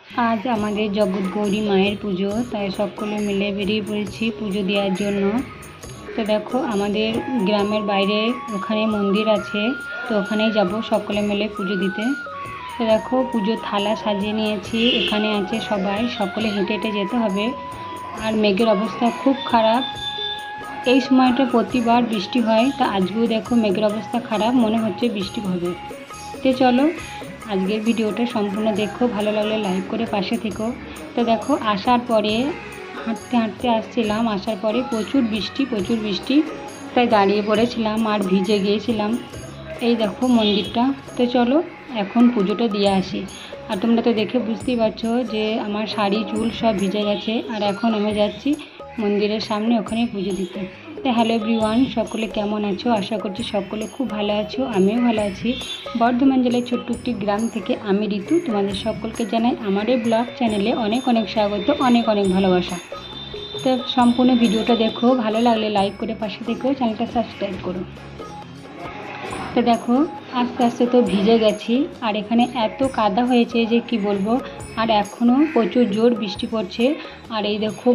আজ আমাদের জগৎগৌরী মায়ের পুজো, তাই সকলে মিলে বেরিয়ে পড়েছি পুজো দেওয়ার জন্য। তো দেখো আমাদের গ্রামের বাইরে ওখানে মন্দির আছে, তো ওখানেই যাব সকলে মিলে পুজো দিতে। তো দেখো পুজোর থালা সাজিয়ে নিয়েছি, এখানে আছে সবাই, সকলে হেঁটে হেঁটে যেতে হবে। আর মেঘের অবস্থা খুব খারাপ, এই সময়টা প্রতিবার বৃষ্টি হয়, তা আজকেও দেখো মেঘের অবস্থা খারাপ, মনে হচ্ছে বৃষ্টি হবে। তো চলো আজকের ভিডিওটা সম্পূর্ণ দেখো, ভালো লাগলে লাইক করে পাশে থেকো। তো দেখো আসার পরে হাঁটতে হাঁটতে আসছিলাম, আসার পরে প্রচুর বৃষ্টি, তাই দাঁড়িয়ে পড়েছিলাম আর ভিজে গিয়েছিলাম। এই দেখো মন্দিরটা। তো চলো এখন পুজোটা দিয়ে আসি। আর তোমরা তো দেখে বুঝতেই পারছো যে আমার শাড়ি চুল সব ভিজে গেছে, আর এখন আমি যাচ্ছি মন্দিরের সামনে, ওখানে পুজো দিতে। তো হ্যালো এভরিওয়ান, সকলে কেমন আছো? আশা করছি সকলে খুব ভালো আছো, আমিও ভালো আছি। বর্ধমান জেলার ছোট্ট একটি গ্রাম থেকে আমি ঋতু তোমাদের সকলকে জানাই আমার এই ব্লগ চ্যানেলে অনেক অনেক স্বাগত, অনেক অনেক ভালোবাসা। তো সম্পূর্ণ ভিডিওটা দেখো, ভালো লাগলে লাইক করে পাশে থেকো, চ্যানেলটা সাবস্ক্রাইব করো। তো দেখো আস্তে আস্তে তো ভিজে গেছি, আর এখানে এত কাদা হয়েছে যে কি বলবো। আর এখনও প্রচুর জোর বৃষ্টি পড়ছে। আর এই দেখো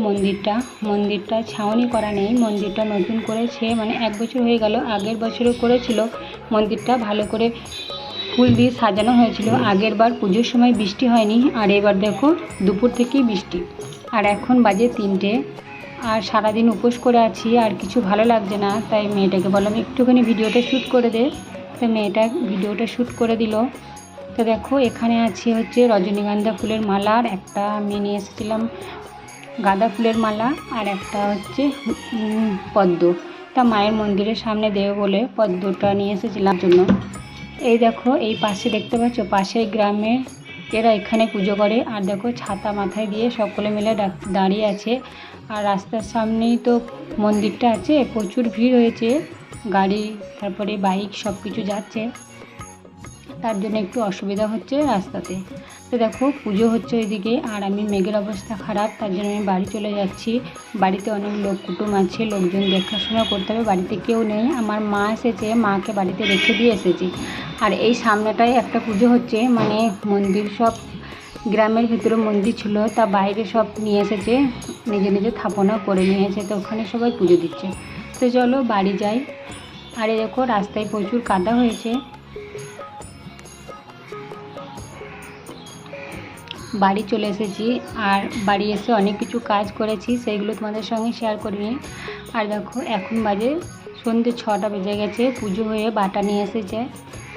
মন্দিরটা ছাউনি করা নেই, মন্দিরটা নতুন করেছে, মানে 1 বছর হয়ে গেল, আগের বছরও করেছিল মন্দিরটা ভালো করে ফুল দিয়ে সাজানো হয়েছিল। আগের বার পুজোর সময় বৃষ্টি হয়নি, আর এবার দেখো দুপুর থেকেই বৃষ্টি। আর এখন বাজে 3টে, আর সারাদিন উপোস করে আছি, আর কিছু ভালো লাগছে না, তাই মেয়েটাকে বললাম একটুখানি ভিডিওটা শ্যুট করে দে। তো মেয়েটা ভিডিওটা শ্যুট করে দিল। তো দেখো এখানে আছে হচ্ছে রজনীগন্ধা ফুলের মালা, আর একটা আমি নিয়ে এসেছিলাম গাঁদা ফুলের মালা, আর একটা হচ্ছে পদ্ম। তা মায়ের মন্দিরের সামনে দেবে বলে পদ্মটা নিয়ে এসেছিলাম জন্য। এই দেখো এই পাশে দেখতে পাচ্ছ, পাশের গ্রামে এরা এখানে পুজো করে। আর দেখো ছাতা মাথায় দিয়ে সকলে মিলে দাঁড়িয়ে আছে। আর রাস্তার সামনেই তো মন্দিরটা আছে, প্রচুর ভিড় হয়েছে, গাড়ি তারপরে বাইক সব কিছু যাচ্ছে, তার জন্য একটু অসুবিধা হচ্ছে রাস্তাতে। তো দেখো পুজো হচ্ছে ওইদিকে, আর আমি মেঘের অবস্থা খারাপ, তার জন্য আমি বাড়ি চলে যাচ্ছি। বাড়িতে অনেক লোক কুটুম আছে, লোকজন দেখাশোনা করতে হবে, বাড়িতে কেউ নেই। আমার মা এসেছে, মাকে বাড়িতে রেখে দিয়ে এসেছি। আর এই সামনেটায় একটা পুজো হচ্ছে, মানে মন্দির সব গ্রামের ভিতরে মন্দির ছিল, তা বাইরে সব নিয়ে এসেছে, নিজে নিজে স্থাপনা করে নিয়েছে, তো ওখানে সবাই পুজো দিচ্ছে। তো চলো বাড়ি যাই। আর এই দেখো রাস্তায় প্রচুর কাদা হয়েছে। বাড়ি চলে এসেছি, আর বাড়ি এসে অনেক কিছু কাজ করেছি, সেইগুলো তোমাদের সঙ্গে শেয়ার করিনি। আর দেখো এখন বাজে সন্ধ্যে 6টা বেজে গেছে, পুজো হয়ে বাটা নিয়ে এসেছে,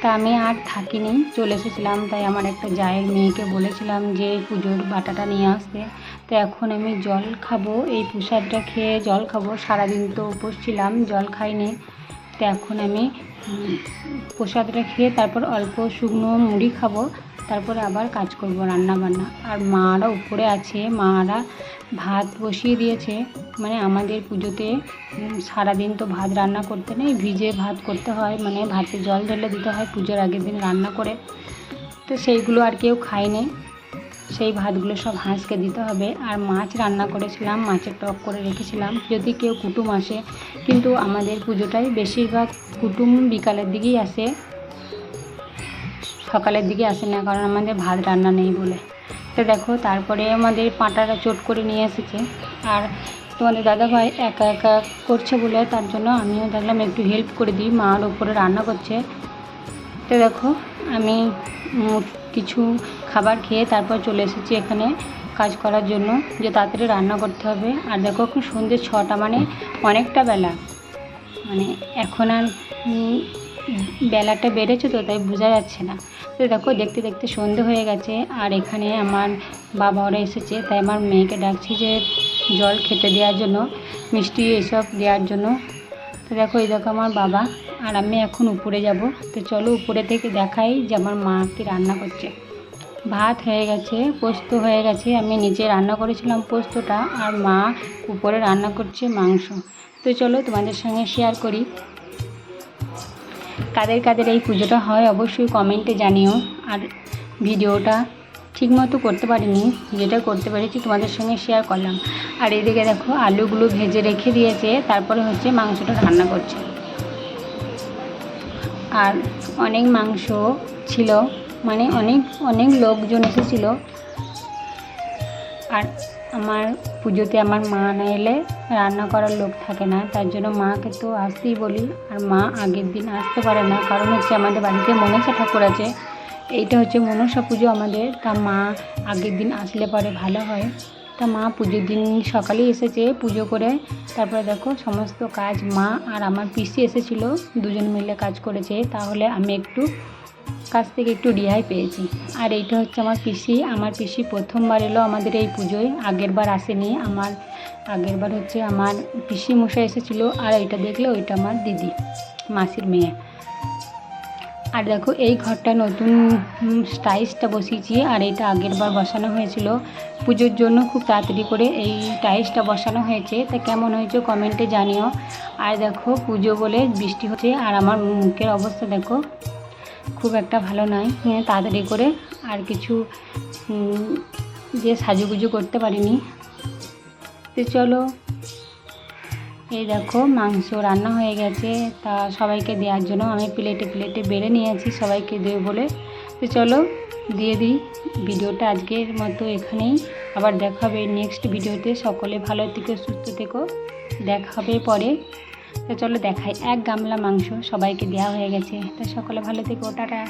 তা আমি আর থাকিনি, চলে এসেছিলাম। তাই আমার একটা জায়ের মেয়েকে বলেছিলাম যে পুজোর বাটাটা নিয়ে আসতে। তো এখন আমি জল খাবো, এই প্রসাদটা খেয়ে জল খাবো, সারাদিন তো উপোস ছিলাম, জল খাইনি। তো এখন আমি প্রসাদটা খেয়ে তারপর অল্প শুকনো মুড়ি খাবো, তারপরে আবার কাজ করব রান্না বান্না। আর মারা উপরে আছে, মারা ভাত বসিয়ে দিয়েছে, মানে আমাদের পুজোতে সারাদিন তো ভাত রান্না করতে নেই, ভিজে ভাত করতে হয়, মানে ভাতে জল ঢেলে দিতে হয় পুজোর আগের দিন রান্না করে। তো সেইগুলো আর কেউ খায়নি, সেই ভাতগুলো সব হাঁসকে দিতে হবে। আর মাছ রান্না করেছিলাম, মাছের টক করে রেখেছিলাম যদি কেউ কুটুম আসে, কিন্তু আমাদের পুজোটাই বেশিরভাগ কুটুম বিকালের দিকেই আসে, সকালের দিকে আসে না, কারণ আমাদের ভাত রান্না নেই বলে। তো দেখো তারপরে আমাদের পাঁটাটা চট করে নিয়ে এসেছে, আর তোমাদের দাদাভাই একা একা করছে বলে তার জন্য আমিও দেখলাম একটু হেল্প করে দিই, মার ওপরে রান্না করছে। তো দেখো আমি কিছু খাবার খেয়ে তারপর চলে এসেছি এখানে কাজ করার জন্য, যে তাড়াতাড়ি রান্না করতে হবে। আর দেখো এখন সন্ধ্যে 6টা, মানে অনেকটা বেলা, মানে এখন আর বেলাটা বেড়েছে তো তাই বোঝা যাচ্ছে না। তো দেখো দেখতে দেখতে সন্ধে হয়ে গেছে, আর এখানে আমার বাবা ওরা এসেছে, তাই আমার মেয়েকে ডাকছি যে জল খেতে দেওয়ার জন্য, মিষ্টি এসব দেওয়ার জন্য। তো দেখো এই দেখো আমার বাবা, আর আমি এখন উপরে যাব। তো চলো উপরে থেকে দেখাই যে আমার মা কি রান্না করছে। ভাত হয়ে গেছে, পোস্ত হয়ে গেছে, আমি নিচে রান্না করেছিলাম পোস্তটা, আর মা উপরে রান্না করছে মাংস। তো চলো তোমাদের সঙ্গে শেয়ার করি কাদের কাদের এই পুজোটা হয়, অবশ্যই কমেন্টে জানিও। আর ভিডিওটা ঠিকমতো করতে পারিনি, যেটা করতে পেরেছি তোমাদের সঙ্গে শেয়ার করলাম। আর এদিকে দেখো আলুগুলো ভেজে রেখে দিয়েছে, তারপরে হচ্ছে মাংসটা রান্না করছে। আর অনেক মাংস ছিল, মানে অনেক লোকজন এসেছিলো, আর আমার পুজোতে আমার মা না এলে রান্না করার লোক থাকে না, তার জন্য মাকে তো আসতেই বলি। আর মা আগের দিন আসতে পারে না, কারণ হচ্ছে আমাদের বাড়িতে মনসা ঠাকুর আছে, এইটা হচ্ছে মনসা পুজো আমাদের। তা মা আগের দিন আসলে পরে ভালো হয়। তা মা পুজোর দিন সকালেই এসেছে পুজো করে। তারপরে দেখো সমস্ত কাজ মা আর আমার পিসি এসেছিল, দুজন মিলে কাজ করেছে, তাহলে আমি একটু কাছ থেকে একটু রেহাই পেয়েছি। আর এইটা হচ্ছে আমার পিসি প্রথমবার এলো আমাদের এই পুজোয়, আগের বার আসেনি। আগের বার হচ্ছে আমার পিসি মশাই এসেছিলো। আর এইটা দেখলে ওইটা আমার দিদি, মাসির মেয়ে। আর দেখো এই ঘরটা নতুন টাইলসটা বসিয়েছি, আর এইটা আগের বার বসানো হয়েছিল পুজোর জন্য, খুব তাড়াতাড়ি করে এই টাইলসটা বসানো হয়েছে। তা কেমন হয়েছে কমেন্টে জানিও। আর দেখো পুজো বলে বৃষ্টি হচ্ছে, আর আমার মুখের অবস্থা দেখো খুব একটা ভালো নয়, তাড়াতাড়ি করে আর কিছু যে সাজুগুজু করতে পারিনি। তো চলো, এই দেখো মাংস রান্না হয়ে গেছে, তা সবাইকে দেওয়ার জন্য আমি প্লেটে বেড়ে নিয়েছি সবাইকে দেবো বলে। তো চলো দিয়ে দিই। ভিডিওটা আজকের মতো এখানেই, আবার দেখা হবে নেক্সট ভিডিওতে। সকলে ভালো থেকো, সুস্থ থেকো, দেখা হবে পরে। তো চলো দেখাই, 1 গামলা মাংস সবাইকে দেওয়া হয়ে গেছে। তো সকলে ভালো থেকো, টাটা।